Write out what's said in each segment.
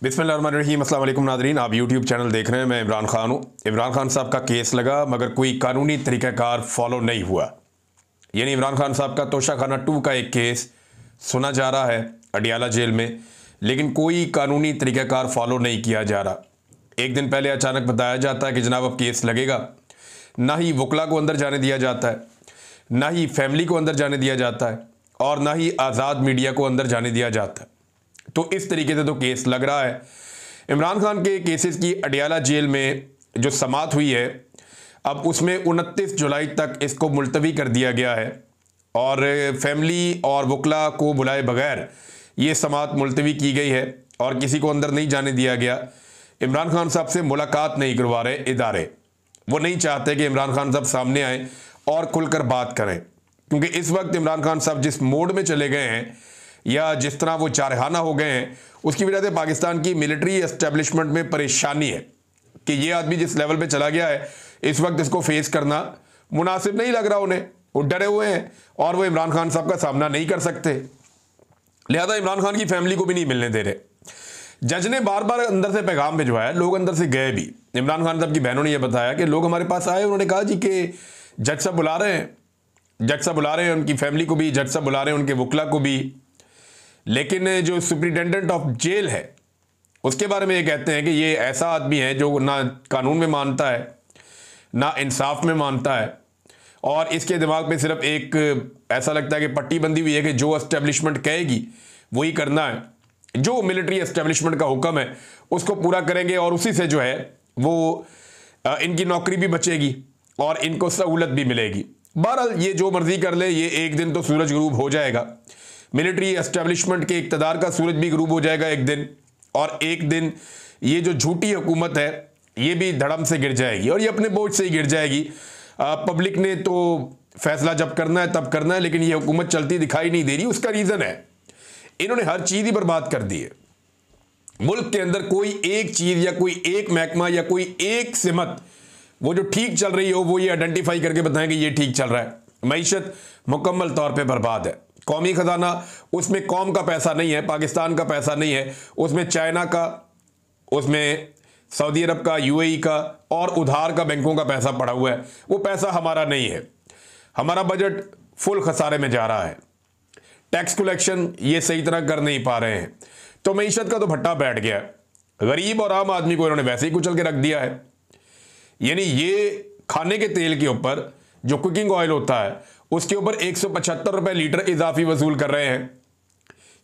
बिस्मिल्लाहिर्रहमानिर्रहीम। अस्सलाम वालेकुम नाज़रीन, आप यूट्यूब चैनल देख रहे हैं। मैं इमरान खान हूँ। इमरान खान साहब का केस लगा मगर कोई कानूनी तरीक़ाकार फॉलो नहीं हुआ। यानी इमरान खान साहब का तोशाखाना 2 का एक केस सुना जा रहा है अडियाला जेल में, लेकिन कोई कानूनी तरीक़ाकार फॉलो नहीं किया जा रहा। एक दिन पहले अचानक बताया जाता है कि जनाब अब केस लगेगा। ना ही वकला को अंदर जाने दिया जाता है, ना ही फैमिली को अंदर जाने दिया जाता है, और ना ही आज़ाद मीडिया को अंदर जाने दिया जाता है। तो इस तरीके से तो केस लग रहा है। इमरान खान के केसेस की अडियाला जेल में जो समाअत हुई है, अब उसमें 29 जुलाई तक इसको मुलतवी कर दिया गया है और फैमिली और वकला को बुलाए बगैर ये समाअत मुलतवी की गई है और किसी को अंदर नहीं जाने दिया गया। इमरान खान साहब से मुलाकात नहीं करवा रहे इदारे। वो नहीं चाहते कि इमरान खान साहब सामने आए और खुलकर बात करें, क्योंकि इस वक्त इमरान खान साहब जिस मोड में चले गए हैं या जिस तरह वो चारखाना हो गए हैं, उसकी वजह से पाकिस्तान की मिलिट्री एस्टेब्लिशमेंट में परेशानी है कि ये आदमी जिस लेवल पे चला गया है, इस वक्त इसको फेस करना मुनासिब नहीं लग रहा उन्हें। वो डरे हुए हैं और वो इमरान खान साहब का सामना नहीं कर सकते, लिहाजा इमरान खान की फैमिली को भी नहीं मिलने दे रहे। जज ने बार बार अंदर से पैगाम भिजवाया, लोग अंदर से गए भी। इमरान खान साहब की बहनों ने यह बताया कि लोग हमारे पास आए, उन्होंने कहा जी कि जज साहब बुला रहे हैं, जज साहब बुला रहे हैं, उनकी फैमिली को भी, जज साहब बुला रहे हैं उनके वकला को भी। लेकिन जो सुप्रिटेंडेंट ऑफ जेल है उसके बारे में ये कहते हैं कि ये ऐसा आदमी है जो ना कानून में मानता है, ना इंसाफ में मानता है, और इसके दिमाग में सिर्फ एक ऐसा लगता है कि पट्टी बंदी हुई है कि जो एस्टेब्लिशमेंट कहेगी वही करना है, जो मिलिट्री एस्टेब्लिशमेंट का हुक्म है उसको पूरा करेंगे और उसी से जो है वो इनकी नौकरी भी बचेगी और इनको सहूलत भी मिलेगी। बहरहाल ये जो मर्जी कर ले, ये एक दिन तो सूरज गुरूब हो जाएगा। मिलिट्री एस्टेब्लिशमेंट के इक़्तिदार का सूरज भी गुरूब हो जाएगा एक दिन, और एक दिन ये जो झूठी हुकूमत है ये भी धड़म से गिर जाएगी और ये अपने बोझ से ही गिर जाएगी। पब्लिक ने तो फैसला जब करना है तब करना है, लेकिन ये हुकूमत चलती दिखाई नहीं दे रही। उसका रीज़न है इन्होंने हर चीज़ ही बर्बाद कर दी है। मुल्क के अंदर कोई एक चीज़ या कोई एक महकमा या कोई एक सिमत वो जो ठीक चल रही हो वो ये आइडेंटिफाई करके बताएं कि ये ठीक चल रहा है। मईशत मुकम्मल तौर पे बर्बाद है। कौमी खजाना, उसमें कौम का पैसा नहीं है, पाकिस्तान का पैसा नहीं है, उसमें चाइना का, उसमें सऊदी अरब का, यूएई का और उधार का बैंकों का पैसा पड़ा हुआ है। वो पैसा हमारा नहीं है। हमारा बजट फुल खसारे में जा रहा है। टैक्स कलेक्शन ये सही तरह कर नहीं पा रहे हैं, तो मईशत का तो भट्टा बैठ गया है। गरीब और आम आदमी को इन्होंने वैसे ही कुचल के रख दिया है। यानी ये खाने के तेल के ऊपर जो कुकिंग ऑयल होता है उसके ऊपर 175 रुपए लीटर इजाफी वसूल कर रहे हैं।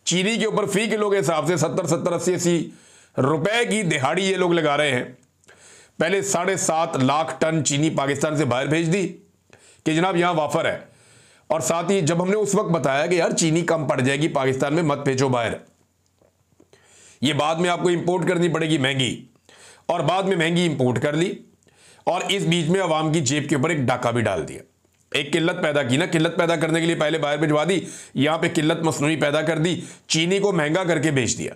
चीनी के ऊपर फी किलो के हिसाब से 70 80 रुपए की दिहाड़ी ये लोग लगा रहे हैं। पहले 7.5 लाख टन चीनी पाकिस्तान से बाहर भेज दी कि जनाब यहां वाफर है, और साथ ही जब हमने उस वक्त बताया कि यार चीनी कम पड़ जाएगी पाकिस्तान में, मत भेजो बाहर, ये बाद में आपको इंपोर्ट करनी पड़ेगी महंगी, और बाद में महंगी इंपोर्ट कर ली, और इस बीच में अवाम की जेब के ऊपर एक डाका भी डाल दिया। एक किल्लत पैदा की ना, किल्लत पैदा करने के लिए पहले बाहर भिजवा दी, यहां पे किल्लत मसनूई पैदा कर दी, चीनी को महंगा करके बेच दिया,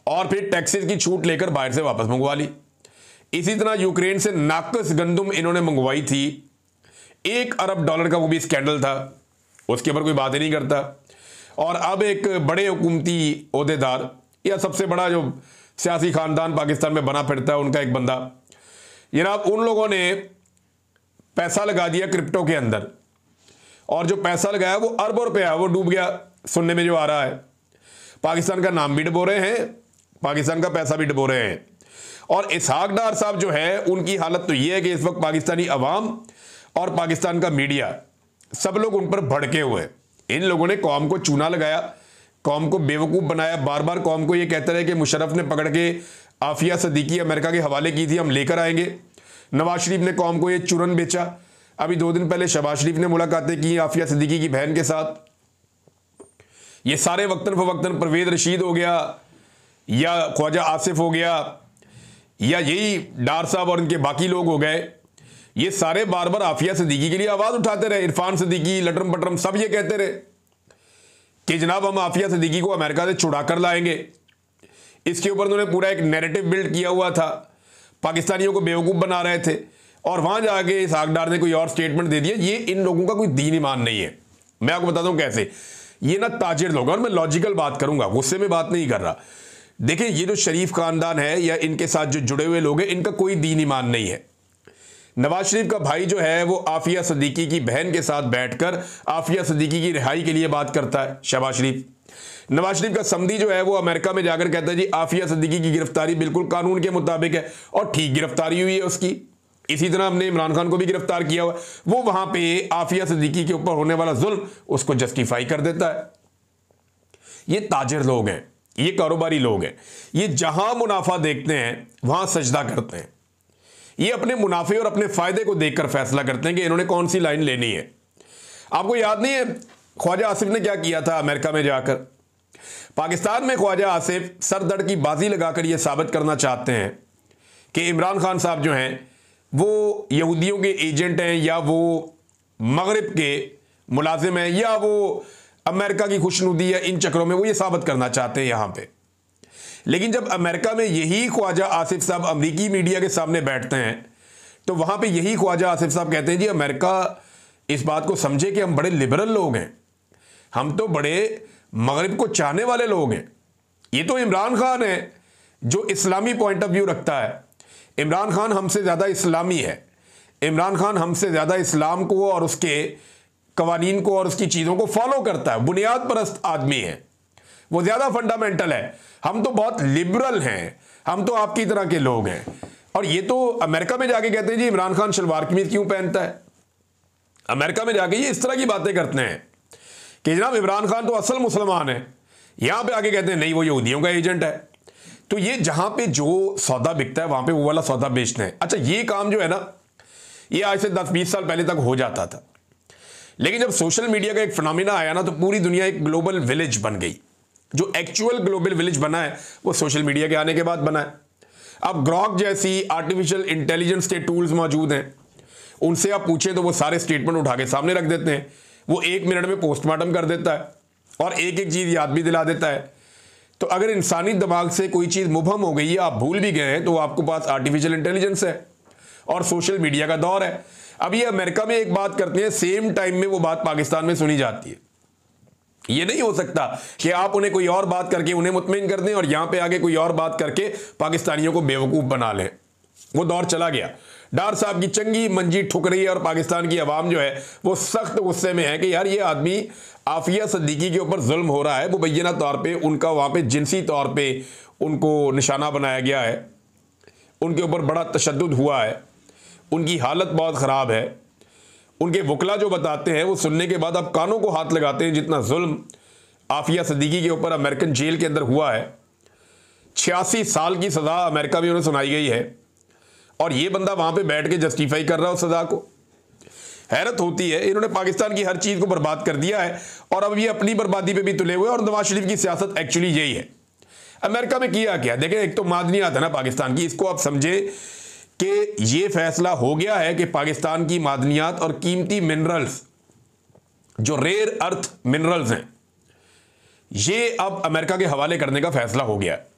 और फिर टैक्सेस की छूट लेकर बाहर से वापस मंगवा ली। इसी तरह यूक्रेन से नाकस गंदुम इन्होंने मंगवाई थी, $1 अरब का, वो भी स्कैंडल था, उसके ऊपर कोई बात ही नहीं करता। और अब एक बड़े हुकूमती ओहदेदार या सबसे बड़ा जो सियासी खानदान पाकिस्तान में बना फिरता है उनका एक बंदा, जनाब उन लोगों ने पैसा लगा दिया क्रिप्टो के अंदर, और जो पैसा लगाया वो अरबों रुपया वो डूब गया। सुनने में जो आ रहा है, पाकिस्तान का नाम भी डुबो रहे हैं, पाकिस्तान का पैसा भी डुबो रहे हैं। और इसहाक डार साहब जो है उनकी हालत तो ये है कि इस वक्त पाकिस्तानी अवाम और पाकिस्तान का मीडिया सब लोग उन पर भड़के हुए। इन लोगों ने कौम को चूना लगाया, कौम को बेवकूफ़ बनाया, बार बार कौम को ये कहते रहे कि मुशर्रफ ने पकड़ के आफिया सदीकी अमेरिका के हवाले की थी, हम लेकर आएंगे। नवाज शरीफ ने कौम को ये चूरन बेचा। अभी 2 दिन पहले शहबाज शरीफ ने मुलाकातें की आफिया सिद्दीकी की बहन के साथ। ये सारे वक्तन फवक्तन परवेज रशीद हो गया या ख्वाजा आसिफ हो गया या यही डार साहब और इनके बाकी लोग हो गए, ये सारे बार बार आफिया सिद्दीकी के लिए आवाज़ उठाते रहे। इरफान सिद्दीकी, लटरम पटरम सब ये कहते रहे कि जनाब हम आफिया सिद्दीकी को अमेरिका से छुड़ा कर लाएंगे। इसके ऊपर उन्होंने पूरा एक नैरेटिव बिल्ड किया हुआ था, पाकिस्तानियों को बेवकूफ़ बना रहे थे, और वहां जाके इसहाक डार ने कोई और स्टेटमेंट दे दिया। ये इन लोगों का कोई दीन ईमान नहीं है। मैं आपको बताता हूं कैसे। ये ना ताजिर लोग, और मैं लॉजिकल बात करूंगा, गुस्से में बात नहीं कर रहा। देखिए, ये जो शरीफ खानदान है या इनके साथ जो जुड़े हुए लोग हैं, इनका कोई दीन ईमान नहीं है। नवाज शरीफ का भाई जो है वो आफिया सिद्दीकी की बहन के साथ बैठकर आफिया सिद्दीकी की रिहाई के लिए बात करता है। शहबाज शरीफ, नवाज शरीफ का समधी जो है वो अमेरिका में जाकर कहता है जी आफिया सिद्दीकी की गिरफ्तारी बिल्कुल कानून के मुताबिक है, और ठीक गिरफ्तारी हुई है उसकी। इसी तरह हमने इमरान खान को भी गिरफ्तार किया हुआ, वो वहां पे आफिया सिद्दीकी के ऊपर होने वाला जुल्म उसको जस्टिफाई कर देता है। ये ताजिर लोग हैं, ये कारोबारी लोग हैं, ये जहां मुनाफा देखते हैं वहां सजदा करते हैं। ये अपने मुनाफे और अपने फायदे को देखकर फैसला करते हैं कि इन्होंने कौन सी लाइन लेनी है। आपको याद नहीं है ख्वाजा आसिफ ने क्या किया था अमेरिका में जाकर? पाकिस्तान में ख्वाजा आसिफ सरदर्द की बाजी लगाकर यह साबित करना चाहते हैं कि इमरान खान साहब जो हैं वो यहूदियों के एजेंट हैं, या वो मगरिब के मुलाजिम हैं, या वो अमेरिका की खुशनुदी है, इन चक्रों में वो ये साबित करना चाहते हैं यहां पे। लेकिन जब अमेरिका में यही ख्वाजा आसिफ साहब अमेरिकी मीडिया के सामने बैठते हैं तो वहां पे यही ख्वाजा आसिफ साहब कहते हैं जी अमेरिका इस बात को समझे कि हम बड़े लिबरल लोग हैं, हम तो बड़े मगरिब को चाहने वाले लोग हैं। ये तो इमरान खान है जो इस्लामी पॉइंट ऑफ व्यू रखता है। इमरान खान हमसे ज़्यादा इस्लामी है, इमरान खान हमसे ज़्यादा इस्लाम को और उसके कवानीन को और उसकी चीज़ों को फॉलो करता है, बुनियाद परस्त आदमी है, वो ज़्यादा फंडामेंटल है। हम तो बहुत लिबरल हैं, हम तो आपकी तरह के लोग हैं। और ये तो अमेरिका में जाके कहते हैं जी इमरान खान शलवार कमीज क्यों पहनता है। अमेरिका में जाके ये इस तरह की बातें करते हैं कि जनाब इमरान खान तो असल मुसलमान है, यहां पे आके कहते हैं नहीं वो यहूदियों का एजेंट है। तो ये जहां पे जो सौदा बिकता है वहां पे वो वाला सौदा बेचते हैं। अच्छा, ये काम जो है ना ये आज से 10-20 साल पहले तक हो जाता था, लेकिन जब सोशल मीडिया का एक फिनोमिना आया ना तो पूरी दुनिया एक ग्लोबल विलेज बन गई। जो एक्चुअल ग्लोबल विलेज बना है वो सोशल मीडिया के आने के बाद बना है। अब ग्रॉक जैसी आर्टिफिशियल इंटेलिजेंस के टूल्स मौजूद हैं, उनसे आप पूछें तो वो सारे स्टेटमेंट उठा के सामने रख देते हैं। वो 1 मिनट में पोस्टमार्टम कर देता है और एक एक चीज़ याद भी दिला देता है। तो अगर इंसानी दिमाग से कोई चीज़ मुबहम हो गई है, आप भूल भी गए हैं, तो आपको पास आर्टिफिशियल इंटेलिजेंस है और सोशल मीडिया का दौर है। अब ये अमेरिका में एक बात करते हैं, सेम टाइम में वो बात पाकिस्तान में सुनी जाती है। ये नहीं हो सकता कि आप उन्हें कोई और बात करके उन्हें मुतमईन कर दें और यहां पे आगे कोई और बात करके पाकिस्तानियों को बेवकूफ़ बना लें। वो दौर चला गया। डार साहब की चंगी मंजी ठुक रही है और पाकिस्तान की आवाम जो है वो सख्त गुस्से में है कि यार ये आदमी आफिया सिद्दीकी के ऊपर जुल्म हो रहा है। मुबैना तौर पे उनका वहाँ पे जिनसी तौर पे उनको निशाना बनाया गया है, उनके ऊपर बड़ा तशद्दुद हुआ है, उनकी हालत बहुत ख़राब है। उनके वकला जो बताते हैं वो सुनने के बाद आप कानों को हाथ लगाते हैं जितना जुल्म आफिया सिद्दीकी के ऊपर अमेरिकन जेल के अंदर हुआ है। 86 साल की सज़ा अमेरिका में उन्हें सुनाई गई है और ये बंदा वहाँ पे बैठ के जस्टिफाई कर रहा है उस सज़ा को। हैरत होती है, इन्होंने पाकिस्तान की हर चीज़ को बर्बाद कर दिया है और अब ये अपनी बर्बादी पे भी तुले हुए। और नवाज शरीफ की सियासत एक्चुअली यही है। अमेरिका में किया क्या, देखें, एक तो मादनियात है ना पाकिस्तान की, इसको आप समझे कि ये फैसला हो गया है कि पाकिस्तान की मादनियात और कीमती मिनरल्स जो रेयर अर्थ मिनरल्स हैं ये अब अमेरिका के हवाले करने का फैसला हो गया है।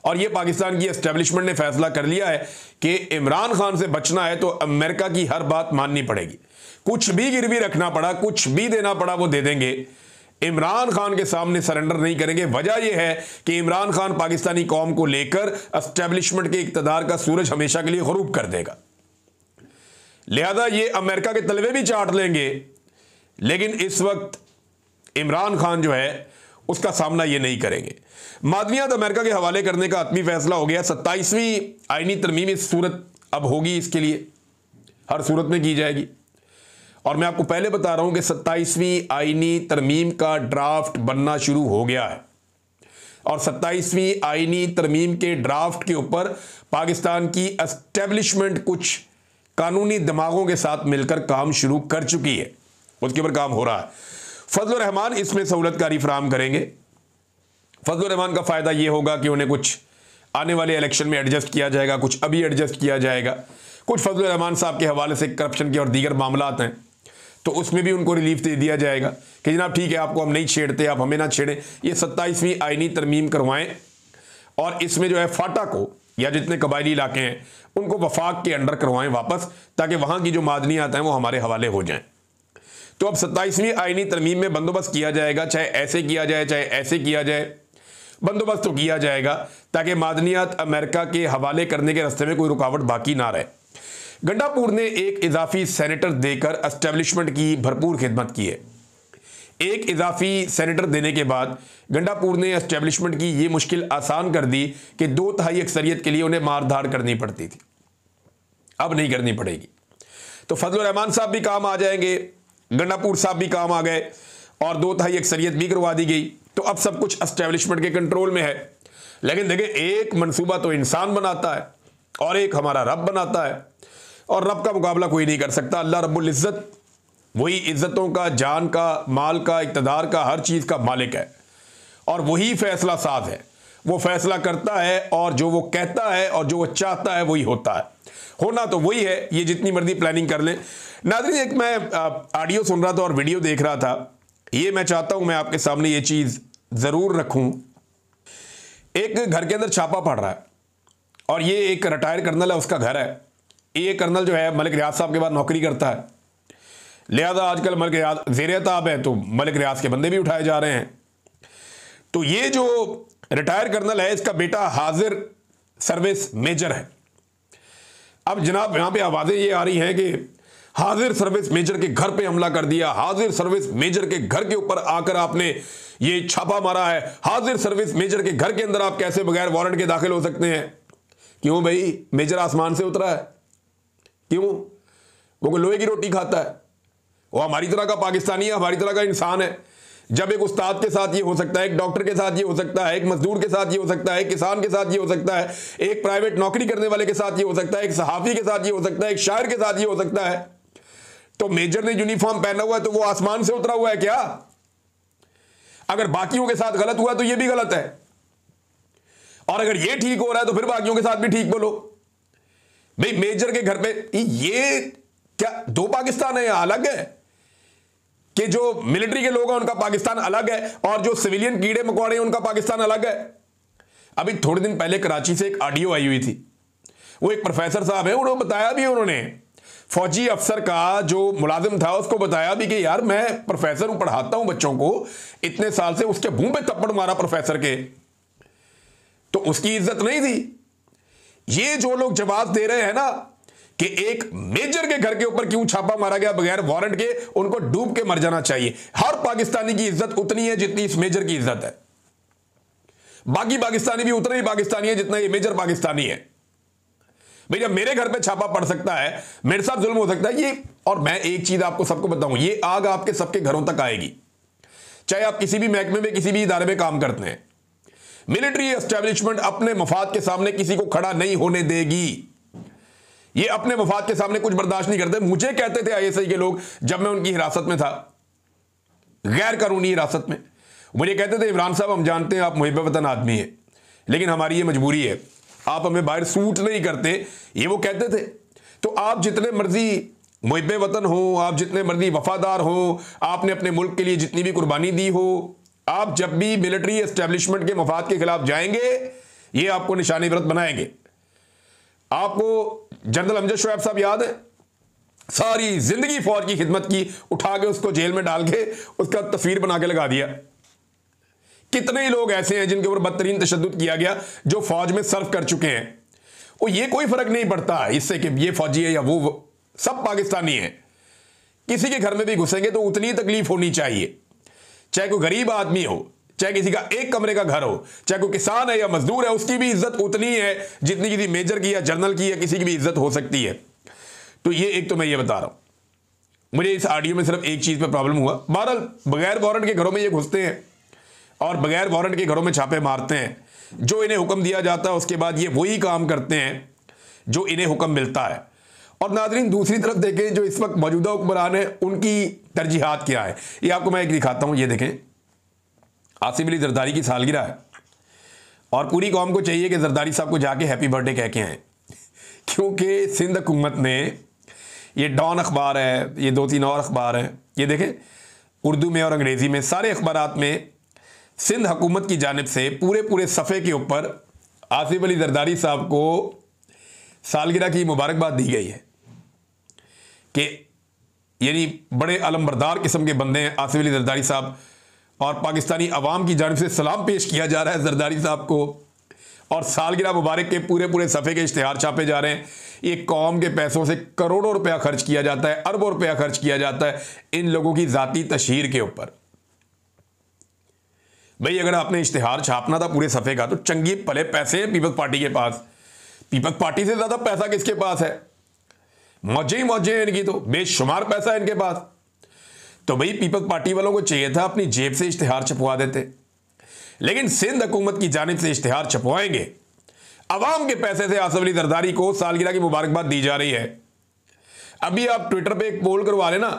और ये पाकिस्तान की एस्टेब्लिशमेंट ने फैसला कर लिया है कि इमरान खान से बचना है तो अमेरिका की हर बात माननी पड़ेगी। कुछ भी गिरवी रखना पड़ा, कुछ भी देना पड़ा, वो दे देंगे। इमरान खान के सामने सरेंडर नहीं करेंगे। वजह यह है कि इमरान खान पाकिस्तानी कौम को लेकर एस्टेब्लिशमेंट के इक़्तिदार का सूरज हमेशा के लिए ग़रूब कर देगा। लिहाजा ये अमेरिका के तलवे भी चाट लेंगे, लेकिन इस वक्त इमरान खान जो है उसका सामना ये नहीं करेंगे। मादनियात अमेरिका के हवाले करने का आत्मी फैसला हो गया। 27वीं आईनी तरमीम इस सूरत अब होगी, इसके लिए हर सूरत में की जाएगी। और मैं आपको पहले बता रहा हूं कि 27वीं आईनी तरमीम का ड्राफ्ट बनना शुरू हो गया है और 27वीं आईनी तरमीम के ड्राफ्ट के ऊपर पाकिस्तान की एस्टेब्लिशमेंट कुछ कानूनी दिमागों के साथ मिलकर काम शुरू कर चुकी है, उसके ऊपर काम हो रहा है। फजल रहमान इसमें सहूलतकारी फराहम करेंगे। फजल रहमान का फ़ायदा ये होगा कि उन्हें कुछ आने वाले इलेक्शन में एडजस्ट किया जाएगा, कुछ अभी एडजस्ट किया जाएगा, कुछ फजल रहमान साहब के हवाले से करप्शन के और दीगर मामलात हैं तो उसमें भी उनको रिलीफ दे दिया जाएगा कि जनाब ठीक है, आपको हम नहीं छेड़ते, आप हमें ना छेड़ें। ये 27वीं आईनी तरमीम करवाएं और इसमें जो है फाटा को या जितने कबायली इलाके हैं उनको वफाक के अंडर करवाएं वापस, ताकि वहाँ की जो मादनियात हैं वो हमारे हवाले हो जाएँ। तो अब 27वीं आईनी तरमीम में बंदोबस्त किया जाएगा, चाहे ऐसे किया जाए चाहे ऐसे किया जाए। बंदोबस्त तो किया जाएगा ताकि मादनियात अमेरिका के हवाले करने के रास्ते में कोई रुकावट बाकी ना रहे। गंडापुर ने एक इजाफी सेनेटर देकर एस्टेब्लिशमेंट की भरपूर खिदमत की है। एक इजाफी सेनेटर देने के बाद गंडापुर ने एस्टेब्लिशमेंट की यह मुश्किल आसान कर दी कि 2/3 अक्सरियत के लिए उन्हें मार धाड़ करनी पड़ती थी, अब नहीं करनी पड़ेगी। तो फजलुर रहमान साहब भी काम आ जाएंगे, गंडापुर साहब भी काम आ गए और 2/3 अक्सरियत भी करवा दी गई। तो अब सब कुछ एस्टेब्लिशमेंट के कंट्रोल में है। लेकिन देखिए, एक मंसूबा तो इंसान बनाता है और एक हमारा रब बनाता है, और रब का मुकाबला कोई नहीं कर सकता। अल्लाह रब्बुल इज़्ज़त वही इज़्ज़तों का, जान का, माल का, इक़्तिदार का, हर चीज़ का मालिक है और वही फैसला साज है। वो फैसला करता है और जो वो कहता है और जो वो चाहता है वही होता है। होना तो वही है, ये जितनी मर्जी प्लानिंग कर लें। नाज़रीन, एक मैं ऑडियो सुन रहा था और वीडियो देख रहा था, ये मैं चाहता हूं मैं आपके सामने ये चीज़ ज़रूर रखूं। एक घर के अंदर छापा पड़ रहा है और ये एक रिटायर कर्नल है, उसका घर है। ये कर्नल जो है मलिक रियाज साहब के बाद नौकरी करता है, लिहाजा आजकल मलिक रियाज ज़ेर-ए-ताब है तो मलिक रियाज के बंदे भी उठाए जा रहे हैं। तो ये जो रिटायर कर्नल है, इसका बेटा हाजिर सर्विस मेजर है। अब जनाब यहां पे आवाज़ें ये आ रही हैं कि हाजिर सर्विस मेजर के घर पे हमला कर दिया, हाजिर सर्विस मेजर के घर के ऊपर आकर आपने ये छापा मारा है, हाजिर सर्विस मेजर के घर के अंदर आप कैसे बगैर वारंट के दाखिल हो सकते हैं। क्यों भाई, मेजर आसमान से उतरा है? क्यों? वो लोहे की रोटी खाता है? वो हमारी तरह का पाकिस्तानी है, हमारी तरह का इंसान है। जब एक उस्ताद के साथ ये हो सकता है, एक डॉक्टर के साथ ये हो सकता है, एक मजदूर के साथ ये हो सकता है, एक किसान के साथ ये हो सकता है, एक प्राइवेट नौकरी करने वाले के साथ ये हो सकता है, एक सहाफ़ी के साथ ये हो सकता है, एक शायर के साथ ये हो सकता है, तो मेजर ने यूनिफॉर्म पहना हुआ है तो वो आसमान से उतरा हुआ है क्या? अगर बाकियों के साथ गलत हुआ तो ये भी गलत है, और अगर ये ठीक हो रहा है तो फिर बाकियों के साथ भी ठीक बोलो। भाई मेजर के घर पे ये क्या दो पाकिस्तान है या अलग है? कि जो मिलिट्री के लोग हैं उनका पाकिस्तान अलग है और जो सिविलियन कीड़े मकोड़े हैं उनका पाकिस्तान अलग है। अभी थोड़े दिन पहले कराची से एक ऑडियो आई हुई थी, वो एक प्रोफेसर साहब है, उन्होंने बताया भी, उन्होंने फौजी अफसर का जो मुलाजिम था उसको बताया भी कि यार मैं प्रोफेसर हूं, पढ़ाता हूं बच्चों को इतने साल से, उसके मुंह पे थप्पड़ मारा प्रोफेसर के, तो उसकी इज्जत नहीं थी। ये जो लोग जवाब दे रहे हैं ना कि एक मेजर के घर के ऊपर क्यों छापा मारा गया बगैर वारंट के, उनको डूब के मर जाना चाहिए। हर पाकिस्तानी की इज्जत उतनी है जितनी इस मेजर की इज्जत है। बाकी पाकिस्तानी भी उतने ही पाकिस्तानी है जितना ये मेजर पाकिस्तानी है। भाई जब मेरे घर पे छापा पड़ सकता है, मेरे साथ जुल्म हो सकता है ये, और मैं एक चीज आपको सबको बताऊं, ये आग आपके सबके घरों तक आएगी, चाहे आप किसी भी महकमे में, किसी भी इदारे में काम करते हैं। मिलिट्री एस्टेब्लिशमेंट अपने मफाद के सामने किसी को खड़ा नहीं होने देगी। ये अपने मफाद के सामने कुछ बर्दाश्त नहीं करते। मुझे कहते थे आईएसआई के लोग, जब मैं उनकी हिरासत में था, गैर कानूनी हिरासत में, मुझे कहते थे इमरान साहब हम जानते हैं आप मुहिब वतन आदमी हैं, लेकिन हमारी ये मजबूरी है, आप हमें बाहर सूट नहीं करते, ये वो कहते थे। तो आप जितने मर्जी मुहिब वतन हो, आप जितने मर्जी वफादार हो, आपने अपने मुल्क के लिए जितनी भी कुर्बानी दी हो, आप जब भी मिलिट्री एस्टेब्लिशमेंट के मफाद के खिलाफ जाएंगे, ये आपको निशानी व्रत बनाएंगे। आपको जनरल अमजद शोएब साहब याद है, सारी जिंदगी फौज की खिदमत की, उठा के उसको जेल में डाल के उसका तस्वीर बना के लगा दिया। कितने ही लोग ऐसे हैं जिनके ऊपर बदतरीन तशद्दुद किया गया जो फौज में सर्व कर चुके हैं। वो ये कोई फर्क नहीं पड़ता इससे कि ये फौजी है या वो, सब पाकिस्तानी है। किसी के घर में भी घुसेंगे तो उतनी तकलीफ होनी चाहिए, चाहे कोई गरीब आदमी हो, चाहे किसी का एक कमरे का घर हो, चाहे कोई किसान है या मजदूर है, उसकी भी इज्जत उतनी है जितनी किसी मेजर की या जनरल की या किसी की भी इज्जत हो सकती है। तो ये एक तो मैं ये बता रहा हूं। मुझे इस ऑडियो में सिर्फ एक चीज पे प्रॉब्लम हुआ, बहरहाल बगैर वारंट के घरों में ये घुसते हैं और बगैर वारंट के घरों में छापे मारते हैं। जो इन्हें हुक्म दिया जाता है उसके बाद ये वही काम करते हैं जो इन्हें हुक्म मिलता है। और नाज़रीन दूसरी तरफ देखें, जो इस वक्त मौजूदा हुक्मरान है उनकी तरजीहात क्या है, ये आपको मैं एक दिखाता हूं। ये देखें, आसिफ अली जरदारी की सालगिरह है और पूरी कौम को चाहिए कि जरदारी साहब को जाके हैप्पी बर्थडे कह के आएँ, क्योंकि सिंध हुकूमत ने, ये डॉन अखबार है, ये 2-3 और अखबार हैं, ये देखें उर्दू में और अंग्रेज़ी में सारे अखबारात में सिंध हुकूमत की जानिब से पूरे सफ़े के ऊपर आसिफ अली जरदारी साहब को सालगिरह की मुबारकबाद दी गई है कि यानी बड़े अलमबरदार किस्म के बंदे हैं आसिफ अली जरदारी साहब, और पाकिस्तानी अवाम की जानिब से सलाम पेश किया जा रहा है जरदारी साहब को, और सालगिरह मुबारक के पूरे पूरे सफ़े के इश्तिहार छापे जा रहे हैं। ये कौम के पैसों से करोड़ों रुपया खर्च किया जाता है, अरबों रुपया खर्च किया जाता है इन लोगों की ज़ाती तशहीर के ऊपर। भाई अगर आपने इश्तिहार छापना था पूरे सफ़े का तो चंगी भले पैसे हैं पीपल्स पार्टी के पास। पीपल्स पार्टी से ज़्यादा पैसा किसके पास है? मौजे ही मौजे हैं इनकी, तो बेशुमार पैसा है इनके पास। तो भाई पीपल्स पार्टी वालों को चाहिए था अपनी जेब से इश्तिहार छपवा देते, लेकिन सिंध हुकूमत की जानिब से इश्तिहार छपवाएंगे। अवाम के पैसे से आसिफ अली जरदारी को सालगिरह की मुबारकबाद दी जा रही है। अभी आप ट्विटर पे एक पोल करवा लेना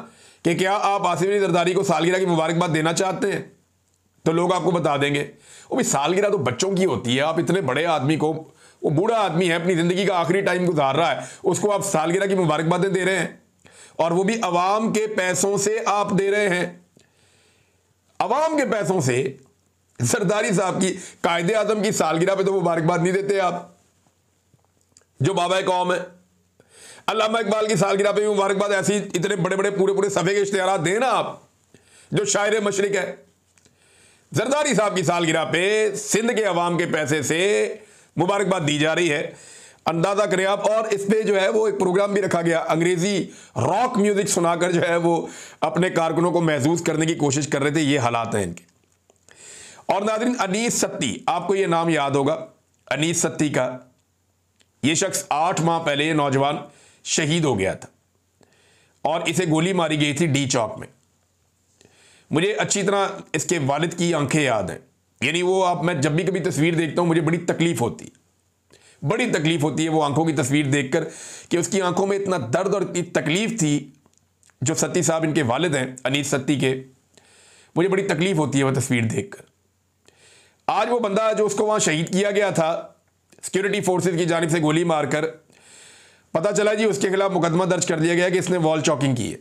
कि क्या आप आसिफ अली जरदारी को सालगिरह की मुबारकबाद देना चाहते हैं, तो लोग आपको बता देंगे वो भी सालगिरह तो बच्चों की होती है। आप इतने बड़े आदमी को, वो बूढ़ा आदमी है, अपनी ज़िंदगी का आखिरी टाइम गुजार रहा है, उसको आप सालगिरह की मुबारकबादें दे रहे हैं, और वो भी अवाम के पैसों से आप दे रहे हैं। अवाम के पैसों से जरदारी साहब की, कायदे आजम की सालगिरह पे तो मुबारकबाद नहीं देते आप, जो बाबा कौम है। अल्लामा इकबाल की सालगिरह पे भी मुबारकबाद ऐसी इतने बड़े बड़े पूरे पूरे सफ़े के इश्तिहारात देना आप, जो शायर मशरिक है। जरदारी साहब की सालगिरह पे सिंध के अवाम के पैसे से मुबारकबाद दी जा रही है, अंदाजा करें आप। और इस पे जो है वो एक प्रोग्राम भी रखा गया, अंग्रेजी रॉक म्यूजिक सुनाकर जो है वो अपने कारकुनों को महसूस करने की कोशिश कर रहे थे। ये हालात हैं इनके। और नाज़रीन, अनीस सत्ती, आपको ये नाम याद होगा अनीस सत्ती का। ये शख्स 8 माह पहले ये नौजवान शहीद हो गया था और इसे गोली मारी गई थी डी चौक में। मुझे अच्छी तरह इसके वालिद की आंखें याद हैं, यानी वो आप, मैं जब भी कभी तस्वीर देखता हूं मुझे बड़ी तकलीफ होती है, बड़ी तकलीफ होती है वो आंखों की तस्वीर देखकर कि उसकी आंखों में इतना दर्द और इतनी तकलीफ थी। जो सत्ती साहब इनके वालिद हैं अनीस सत्ती के, मुझे बड़ी तकलीफ होती है वो तस्वीर देखकर। आज वो बंदा जो उसको वहां शहीद किया गया था सिक्योरिटी फोर्सेज की जानिब से गोली मारकर, पता चला जी उसके खिलाफ मुकदमा दर्ज कर दिया गया कि इसने वॉल चॉकिंग की है।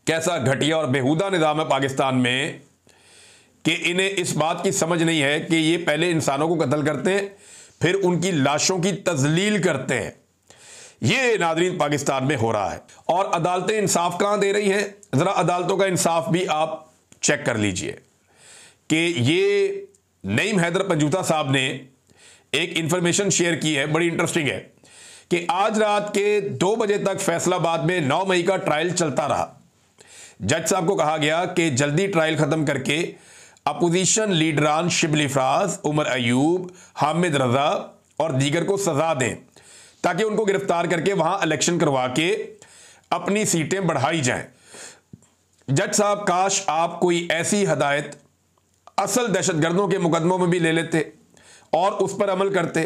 कैसा घटिया और बेहुदा निज़ाम है पाकिस्तान में कि इन्हें इस बात की समझ नहीं है कि ये पहले इंसानों को कत्ल करते हैं, फिर उनकी लाशों की तजलील करते हैं। ये नाज़रीन पाकिस्तान में हो रहा है। और अदालतें इंसाफ कहां दे रही हैं? ज़रा अदालतों का इंसाफ भी आप चेक कर लीजिए कि ये नईम हैदर पंजूता साहब ने एक इंफॉर्मेशन शेयर की है, बड़ी इंटरेस्टिंग है, कि आज रात के 2 बजे तक फैसलाबाद में 9 मई का ट्रायल चलता रहा। जज साहब को कहा गया कि जल्दी ट्रायल खत्म करके अपोजिशन लीडरान शिबली फराज, उमर अयूब, हामिद रजा और दीगर को सजा दें ताकि उनको गिरफ्तार करके वहां इलेक्शन करवा के अपनी सीटें बढ़ाई जाएं। जज साहब, काश आप कोई ऐसी हदायत असल दहशतगर्दों के मुकदमों में भी ले लेते और उस पर अमल करते।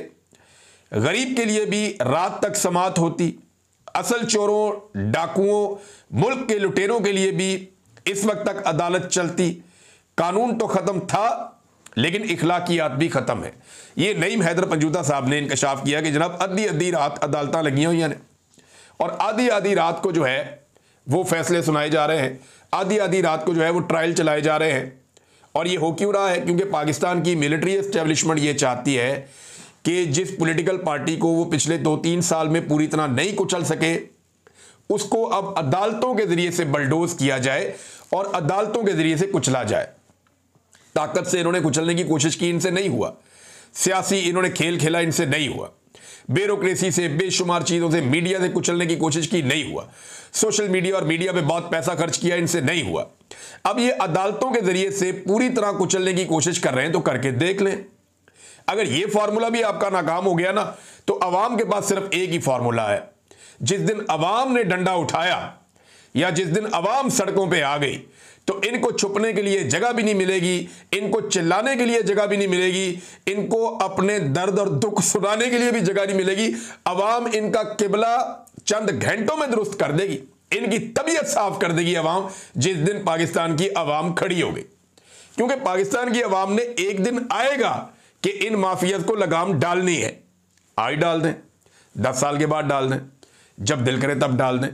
गरीब के लिए भी रात तक समाअत होती, असल चोरों, डाकुओं, मुल्क के लुटेरों के लिए भी इस वक्त तक अदालत चलती। कानून तो खत्म था लेकिन इखलाकियात भी खत्म है। ये नईम हैदर पंजूता साहब ने इंकशाफ किया कि जनाब आधी आधी रात अदालत लगी हुई हैं और आधी आधी रात को जो है वो फैसले सुनाए जा रहे हैं, आधी आधी रात को जो है वो ट्रायल चलाए जा रहे हैं। और ये हो क्यों रहा है? क्योंकि पाकिस्तान की मिलिट्री एस्टेब्लिशमेंट ये चाहती है कि जिस पॉलिटिकल पार्टी को वो पिछले 2-3 साल में पूरी तरह नहीं कुचल सके, उसको अब अदालतों के जरिए से बलडोज किया जाए और अदालतों के जरिए से कुचला जाए। ताकत से इन्होंने कुचलने की कोशिश की, इनसे नहीं हुआ। सियासी इन्होंने खेल खेला, इनसे नहीं हुआ। ब्यूरोक्रेसी से, बेशुमार चीज़ों से, मीडिया से कुचलने की कोशिश की, नहीं हुआ। सोशल मीडिया और मीडिया पे बहुत पैसा खर्च किया, इनसे नहीं हुआ। अब ये अदालतों के जरिए से पूरी तरह कुचलने की कोशिश कर रहे हैं, तो करके देख लें। अगर ये फार्मूला भी आपका नाकाम हो गया ना, तो अवाम के पास सिर्फ एक ही फार्मूला है। जिस दिन अवाम ने डंडा उठाया या जिस दिन अवाम सड़कों पे आ गई, तो इनको छुपने के लिए जगह भी नहीं मिलेगी, इनको चिल्लाने के लिए जगह भी नहीं मिलेगी, इनको अपने दर्द और दुख सुनाने के लिए भी जगह नहीं मिलेगी। अवाम इनका किबला चंद घंटों में दुरुस्त कर देगी, इनकी तबीयत साफ कर देगी अवाम, जिस दिन पाकिस्तान की अवाम खड़ी हो गई। क्योंकि पाकिस्तान की अवाम ने एक दिन आएगा कि इन माफियाज को लगाम डालनी है। आज डाल दें, 10 साल के बाद डाल दें, जब दिल करे तब डाल दें,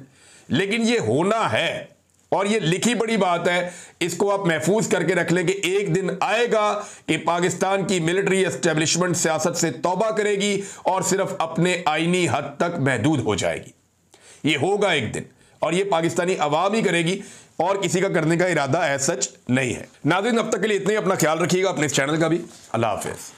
लेकिन ये होना है। और ये लिखी बड़ी बात है, इसको आप महफूज करके रख लें कि एक दिन आएगा कि पाकिस्तान की मिलिट्री एस्टेब्लिशमेंट सियासत से तौबा करेगी और सिर्फ अपने आईनी हद तक महदूद हो जाएगी। ये होगा एक दिन, और ये पाकिस्तानी अवाम ही करेगी और किसी का करने का इरादा एज सच नहीं है। नाज़रीन, अब तक के लिए इतना ही। अपना ख्याल रखिएगा, अपने इस चैनल का भी। अल्लाह हाफिज़।